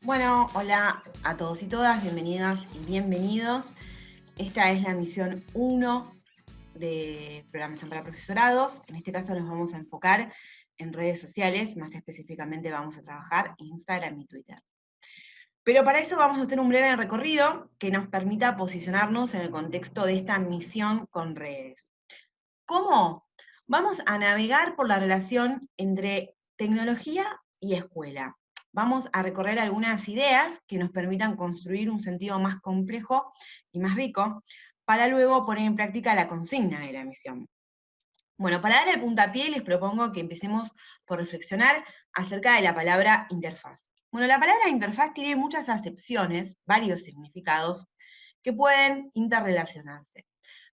Bueno, hola a todos y todas, bienvenidas y bienvenidos. Esta es la misión 1 de programación para profesorados. En este caso nos vamos a enfocar en redes sociales, más específicamente vamos a trabajar en Instagram y Twitter. Pero para eso vamos a hacer un breve recorrido que nos permita posicionarnos en el contexto de esta misión con redes. ¿Cómo? Vamos a navegar por la relación entre tecnología y escuela. Vamos a recorrer algunas ideas que nos permitan construir un sentido más complejo y más rico, para luego poner en práctica la consigna de la misión. Bueno, para dar el puntapié les propongo que empecemos por reflexionar acerca de la palabra interfaz. Bueno, la palabra interfaz tiene muchas acepciones, varios significados que pueden interrelacionarse.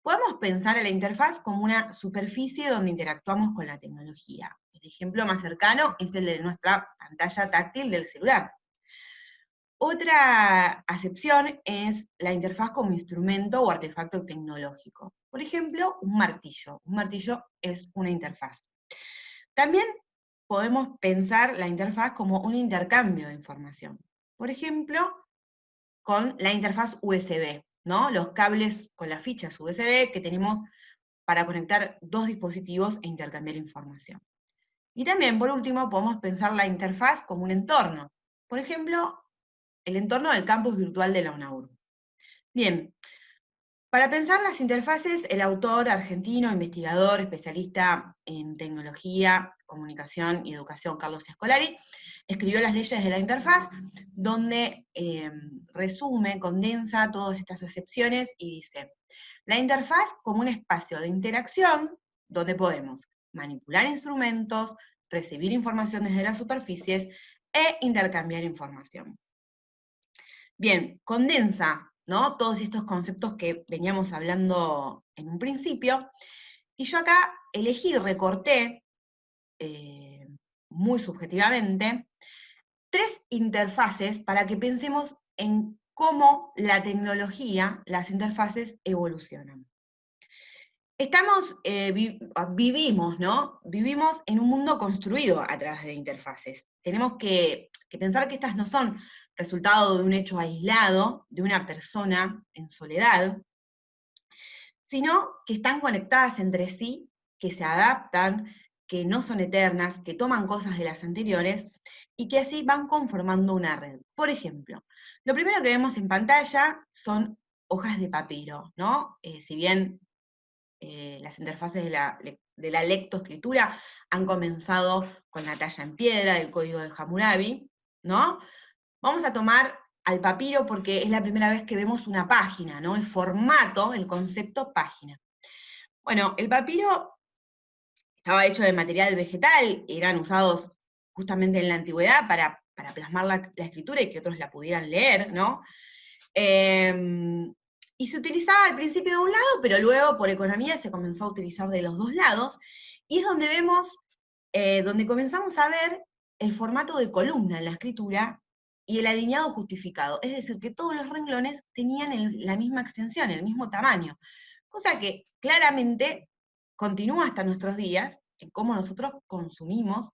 Podemos pensar a la interfaz como una superficie donde interactuamos con la tecnología. El ejemplo más cercano es el de nuestra pantalla táctil del celular. Otra acepción es la interfaz como instrumento o artefacto tecnológico. Por ejemplo, un martillo. Un martillo es una interfaz. También podemos pensar la interfaz como un intercambio de información. Por ejemplo, con la interfaz USB, ¿no? Los cables con las fichas USB que tenemos para conectar dos dispositivos e intercambiar información. Y también, por último, podemos pensar la interfaz como un entorno. Por ejemplo, el entorno del campus virtual de la UNAUR. Bien, para pensar las interfaces, el autor argentino, investigador, especialista en tecnología, comunicación y educación, Carlos Escolari, escribió Las leyes de la interfaz, donde resume, condensa todas estas acepciones y dice, la interfaz como un espacio de interacción donde podemos manipular instrumentos, recibir información desde las superficies e intercambiar información. Bien, condensa, ¿no? Todos estos conceptos que veníamos hablando en un principio, y yo acá elegí, recorté, muy subjetivamente, 3 interfaces para que pensemos en cómo la tecnología, las interfaces evolucionan. Vivimos, ¿no? Vivimos en un mundo construido a través de interfaces. Tenemos que pensar que estas no son resultado de un hecho aislado, de una persona en soledad, sino que están conectadas entre sí, que se adaptan, que no son eternas, que toman cosas de las anteriores y que así van conformando una red. Por ejemplo, lo primero que vemos en pantalla son hojas de papiro, ¿no? Si bien las interfaces de la lectoescritura han comenzado con la talla en piedra, el código de Hammurabi, ¿no? Vamos a tomar al papiro porque es la primera vez que vemos una página, ¿no? El formato, el concepto página. Bueno, el papiro estaba hecho de material vegetal, eran usados justamente en la antigüedad para plasmar la escritura y que otros la pudieran leer, ¿no? Y se utilizaba al principio de un lado, pero luego por economía se comenzó a utilizar de los dos lados, y es donde vemos, donde comenzamos a ver el formato de columna en la escritura y el alineado justificado, es decir, que todos los renglones tenían la misma extensión, el mismo tamaño, cosa que claramente continúa hasta nuestros días en cómo nosotros consumimos,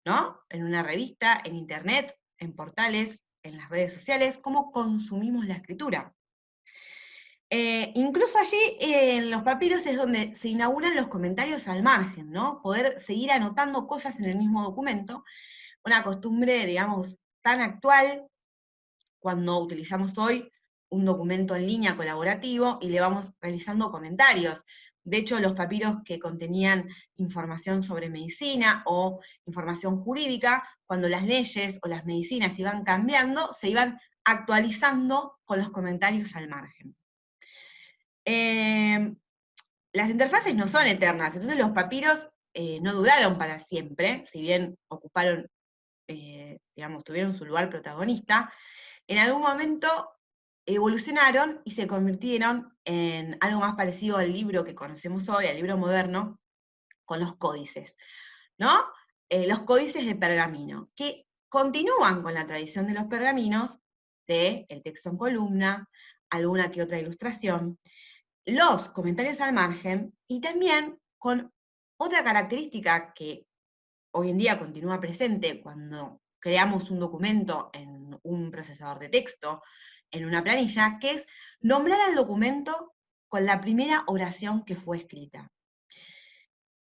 ¿no? En una revista, en internet, en portales, en las redes sociales, cómo consumimos la escritura. Incluso allí en los papiros es donde se inauguran los comentarios al margen, ¿no? Poder seguir anotando cosas en el mismo documento, una costumbre, digamos, tan actual cuando utilizamos hoy un documento en línea colaborativo y le vamos realizando comentarios. De hecho, los papiros que contenían información sobre medicina o información jurídica, cuando las leyes o las medicinas iban cambiando, se iban actualizando con los comentarios al margen. Eh, las interfaces no son eternas, entonces los papiros no duraron para siempre, si bien ocuparon, digamos, tuvieron su lugar protagonista, en algún momento evolucionaron y se convirtieron en algo más parecido al libro que conocemos hoy, al libro moderno, con los códices, ¿no? Los códices de pergamino, que continúan con la tradición de los pergaminos, de el texto en columna, alguna que otra ilustración, los comentarios al margen, y también con otra característica que hoy en día continúa presente cuando creamos un documento en un procesador de texto, en una planilla, que es nombrar al documento con la primera oración que fue escrita.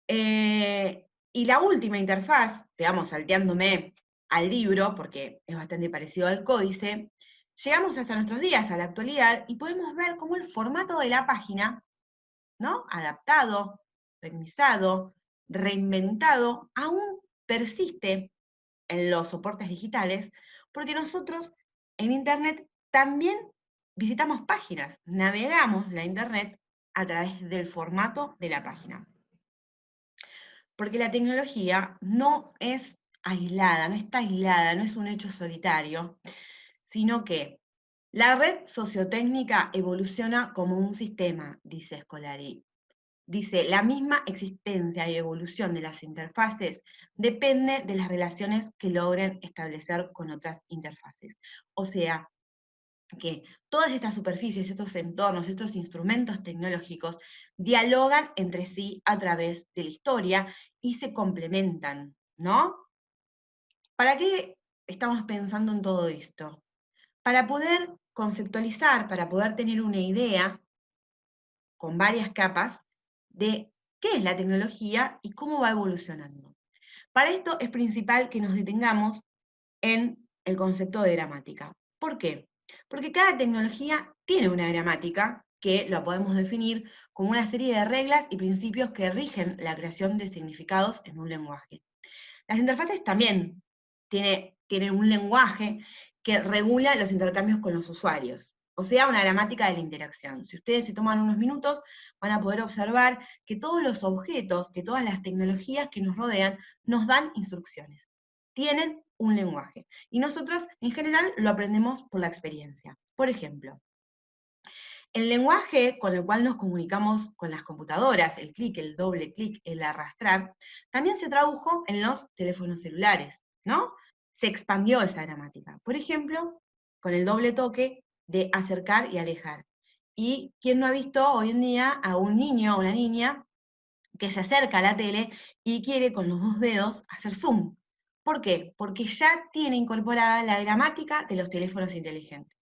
Y la última interfaz, digamos, salteándome al libro, porque es bastante parecido al códice, llegamos hasta nuestros días, a la actualidad, y podemos ver cómo el formato de la página, ¿no? Adaptado, revisado, reinventado, aún persiste en los soportes digitales, porque nosotros en Internet también visitamos páginas, navegamos la Internet a través del formato de la página. Porque la tecnología no es aislada, no está aislada, no es un hecho solitario, sino que la red sociotécnica evoluciona como un sistema, dice Scolari. Dice, la misma existencia y evolución de las interfaces depende de las relaciones que logren establecer con otras interfaces. O sea, que todas estas superficies, estos entornos, estos instrumentos tecnológicos dialogan entre sí a través de la historia y se complementan, ¿no? ¿Para qué estamos pensando en todo esto? Para poder conceptualizar, para poder tener una idea con varias capas de qué es la tecnología y cómo va evolucionando. Para esto es principal que nos detengamos en el concepto de gramática. ¿Por qué? Porque cada tecnología tiene una gramática que lo podemos definir como una serie de reglas y principios que rigen la creación de significados en un lenguaje. Las interfaces también tienen un lenguaje que regula los intercambios con los usuarios, o sea, una gramática de la interacción. Si ustedes se toman unos minutos, van a poder observar que todos los objetos, que todas las tecnologías que nos rodean, nos dan instrucciones. Tienen un lenguaje. Y nosotros, en general, lo aprendemos por la experiencia. Por ejemplo, el lenguaje con el cual nos comunicamos con las computadoras, el clic, el doble clic, el arrastrar, también se tradujo en los teléfonos celulares, ¿no? Se expandió esa gramática. Por ejemplo, con el doble toque de acercar y alejar. ¿Y quién no ha visto hoy en día a un niño o una niña que se acerca a la tele y quiere con los dos dedos hacer zoom? ¿Por qué? Porque ya tiene incorporada la gramática de los teléfonos inteligentes.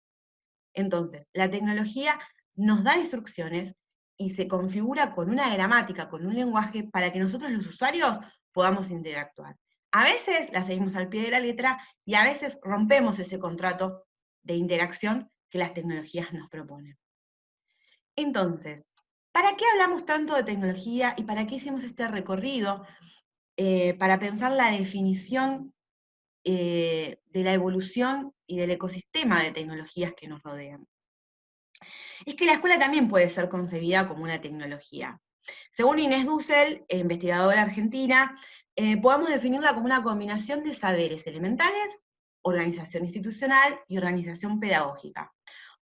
Entonces, la tecnología nos da instrucciones y se configura con una gramática, con un lenguaje, para que nosotros los usuarios podamos interactuar. A veces la seguimos al pie de la letra y a veces rompemos ese contrato de interacción que las tecnologías nos proponen. Entonces, ¿para qué hablamos tanto de tecnología y para qué hicimos este recorrido? Para pensar la definición de la evolución y del ecosistema de tecnologías que nos rodean. Es que la escuela también puede ser concebida como una tecnología. Según Inés Dussel, investigadora argentina, podemos definirla como una combinación de saberes elementales, organización institucional y organización pedagógica,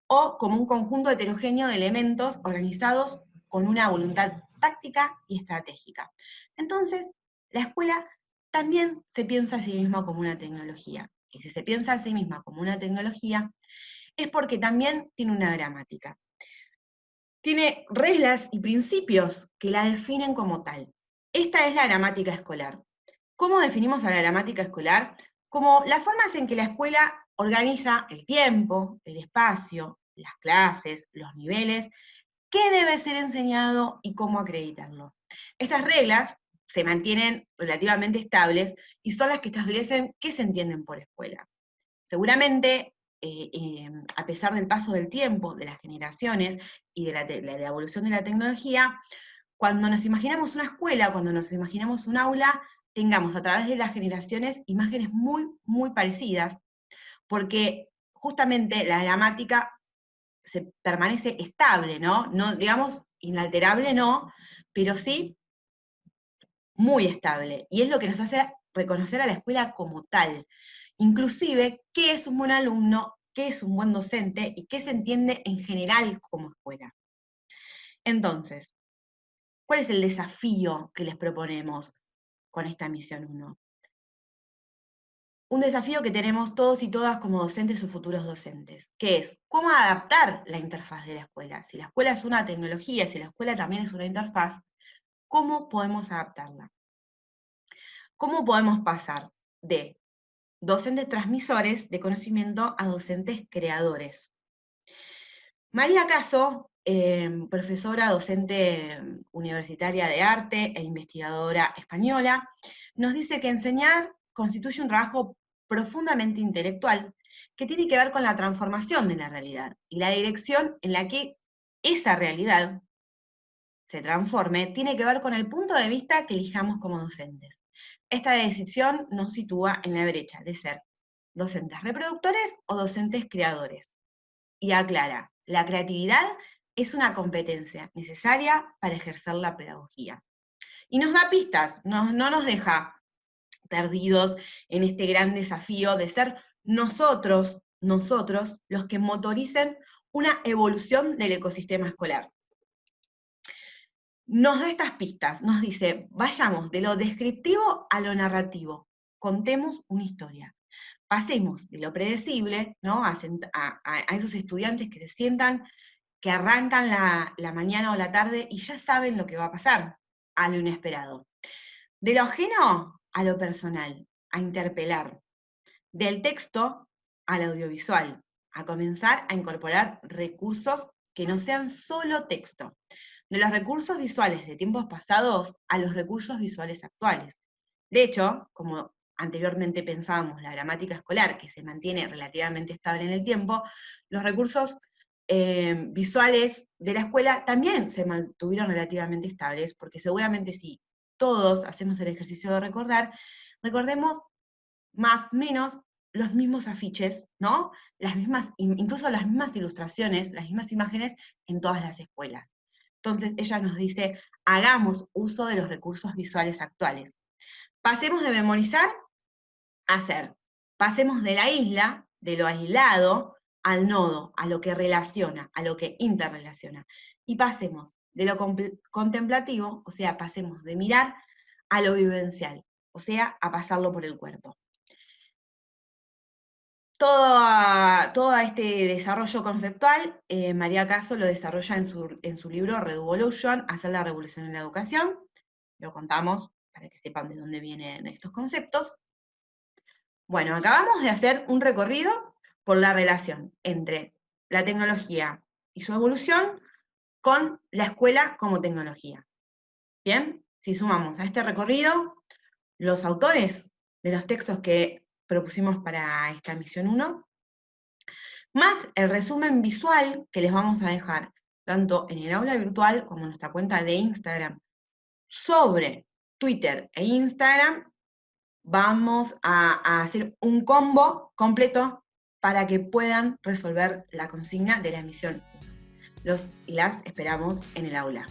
o como un conjunto heterogéneo de elementos organizados con una voluntad táctica y estratégica. Entonces, la escuela también se piensa a sí misma como una tecnología. Y si se piensa a sí misma como una tecnología, es porque también tiene una gramática. Tiene reglas y principios que la definen como tal. Esta es la gramática escolar. ¿Cómo definimos a la gramática escolar? Como las formas en que la escuela organiza el tiempo, el espacio, las clases, los niveles, qué debe ser enseñado y cómo acreditarlo. Estas reglas se mantienen relativamente estables y son las que establecen qué se entienden por escuela. Seguramente, a pesar del paso del tiempo, de las generaciones y de la evolución de la tecnología, cuando nos imaginamos una escuela, cuando nos imaginamos un aula, tengamos a través de las generaciones imágenes muy, muy parecidas, porque justamente la gramática se permanece estable, ¿no? No, digamos, inalterable no, pero sí muy estable. Y es lo que nos hace reconocer a la escuela como tal. Inclusive, qué es un buen alumno, qué es un buen docente y qué se entiende en general como escuela. Entonces, ¿cuál es el desafío que les proponemos con esta misión 1? Un desafío que tenemos todos y todas como docentes o futuros docentes, que es cómo adaptar la interfaz de la escuela. Si la escuela es una tecnología, si la escuela también es una interfaz, ¿cómo podemos adaptarla? ¿Cómo podemos pasar de docentes transmisores de conocimiento a docentes creadores. María Caso, profesora docente universitaria de arte e investigadora española, nos dice que enseñar constituye un trabajo profundamente intelectual que tiene que ver con la transformación de la realidad y la dirección en la que esa realidad se transforme tiene que ver con el punto de vista que elijamos como docentes. Esta decisión nos sitúa en la brecha de ser docentes reproductores o docentes creadores. Y aclara, la creatividad es una competencia necesaria para ejercer la pedagogía. Y nos da pistas, no nos deja perdidos en este gran desafío de ser nosotros los que motoricen una evolución del ecosistema escolar. Nos da estas pistas, nos dice, vayamos de lo descriptivo a lo narrativo, contemos una historia. Pasemos de lo predecible, ¿no? a esos estudiantes que se sientan, que arrancan la mañana o la tarde y ya saben lo que va a pasar, a lo inesperado. De lo ajeno a lo personal, a interpelar. Del texto al audiovisual, a comenzar a incorporar recursos que no sean solo texto. De los recursos visuales de tiempos pasados a los recursos visuales actuales. De hecho, como anteriormente pensábamos, la gramática escolar, que se mantiene relativamente estable en el tiempo, los recursos visuales de la escuela también se mantuvieron relativamente estables, porque seguramente si todos hacemos el ejercicio de recordar, recordemos más o menos los mismos afiches, ¿no? Incluso las mismas ilustraciones, las mismas imágenes en todas las escuelas. Entonces ella nos dice, hagamos uso de los recursos visuales actuales. Pasemos de memorizar a hacer. Pasemos de la isla, de lo aislado, al nodo, a lo que relaciona, a lo que interrelaciona. Y pasemos de lo contemplativo, o sea, pasemos de mirar a lo vivencial, o sea, a pasarlo por el cuerpo. Todo este desarrollo conceptual, María Caso lo desarrolla en su libro Reduvolution, Hacer la revolución en la educación. Lo contamos para que sepan de dónde vienen estos conceptos. Bueno, acabamos de hacer un recorrido por la relación entre la tecnología y su evolución con la escuela como tecnología. Bien, si sumamos a este recorrido los autores de los textos que propusimos para esta misión 1, más el resumen visual que les vamos a dejar tanto en el aula virtual como en nuestra cuenta de Instagram sobre Twitter e Instagram, vamos a hacer un combo completo para que puedan resolver la consigna de la misión 1. Los y las esperamos en el aula.